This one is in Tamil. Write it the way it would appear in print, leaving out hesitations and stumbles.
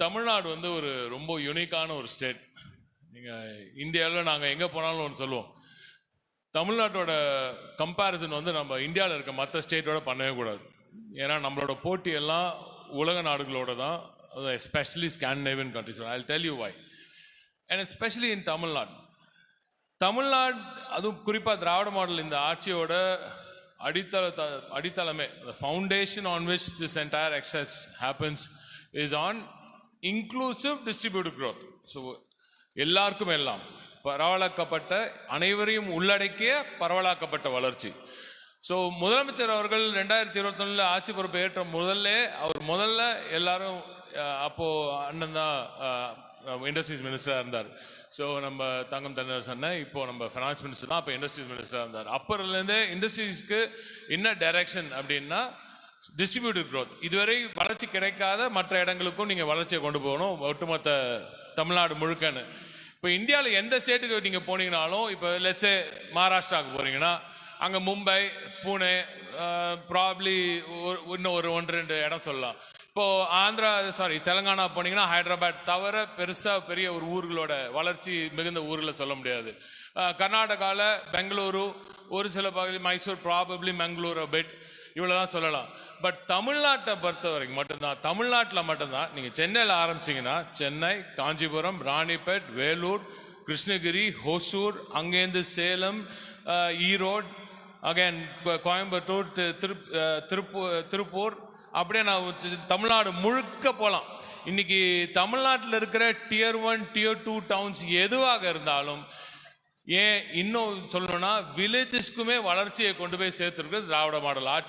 தமிழ்நாடு வந்து ஒரு ரொம்ப யூனிக்கான ஒரு ஸ்டேட். நீங்கள் இந்தியாவில் நாங்கள் எங்கே போனாலும் ஒன்று சொல்லுவோம், தமிழ்நாட்டோட கம்பேரிசன் வந்து நம்ம இந்தியாவில் இருக்க மற்ற ஸ்டேட்டோட பண்ணவே கூடாது. ஏன்னா நம்மளோட போட்டி எல்லாம் உலக நாடுகளோட தான், especially Scandinavian countries. I tell you why. And especially in Tamil Nadu, அதுவும் குறிப்பாக திராவிட மாடல் இந்த ஆட்சியோட அடித்தளமே, the foundation on which this entire excess happens is on inclusive distributed growth. So எல்லாருக்கும் எல்லாம் பரவலாக்கப்பட்ட, அனைவரையும் உள்ளடக்கிய பரவலாக்கப்பட்ட வளர்ச்சி. ஸோ முதலமைச்சர் அவர்கள் 2021 ஆட்சி பொறுப்பை ஏற்ற முதல்ல எல்லாரும் அப்போ அண்ணன் தான் இண்டஸ்ட்ரீஸ் மினிஸ்டராக இருந்தார். ஸோ நம்ம தங்கம் தென்னரசன் இப்போ நம்ம ஃபினான்ஸ் மினிஸ்டர் தான், அப்போ இண்டஸ்ட்ரீஸ் மினிஸ்டராக இருந்தார். அப்போலேருந்தே இண்டஸ்ட்ரீஸ்க்கு என்ன டைரக்ஷன் அப்படின்னா டிஸ்ட்ரிபியூட்டட் க்ரோத். இதுவரை வளர்ச்சி கிடைக்காத மற்ற இடங்களுக்கும் நீங்கள் வளர்ச்சியை கொண்டு போகணும், ஒட்டுமொத்த தமிழ்நாடு முழுக்கன்னு. இப்போ இந்தியாவில் எந்த ஸ்டேட்டுக்கு நீங்கள் போனீங்கனாலும், இப்போ லெட்ஸே மகாராஷ்டிராவுக்கு போகிறீங்கன்னா அங்கே மும்பை, புனே, ப்ராப்ளி இன்னும் ஒரு 1-2 இடம் சொல்லலாம். இப்போது தெலுங்கானா போனீங்கன்னா ஹைதராபாத் தவிர பெருசாக பெரிய ஒரு ஊர்களோட வளர்ச்சி மிகுந்த ஊர்களை சொல்ல முடியாது. கர்நாடகாவில் பெங்களூரு, ஒரு சில பகுதி மைசூர், ப்ராபப்ளி மங்களூரு பெட், இவ்வளோ தான் சொல்லலாம். பட் தமிழ்நாட்டை பொறுத்த வரைக்கும் தமிழ்நாட்டில் மட்டும்தான் நீங்கள் சென்னையில் ஆரம்பிச்சிங்கன்னா சென்னை, காஞ்சிபுரம், ராணிப்பேட், வேலூர், கிருஷ்ணகிரி, ஹோசூர், அங்கேருந்து சேலம், ஈரோடு, அகைன் கோயம்புத்தூர், திருப்பூர், அப்படியே நான் தமிழ்நாடு முழுக்க போகலாம். இன்னைக்கு தமிழ்நாட்டில் இருக்கிற Tier 1, Tier 2 டவுன்ஸ் எதுவாக இருந்தாலும், ஏன் இன்னும் சொல்லணும்னா வில்லேஜஸ்க்குமே வளர்ச்சியை கொண்டு போய் சேர்த்துருக்கு திராவிட மாடல் ஆட்சி.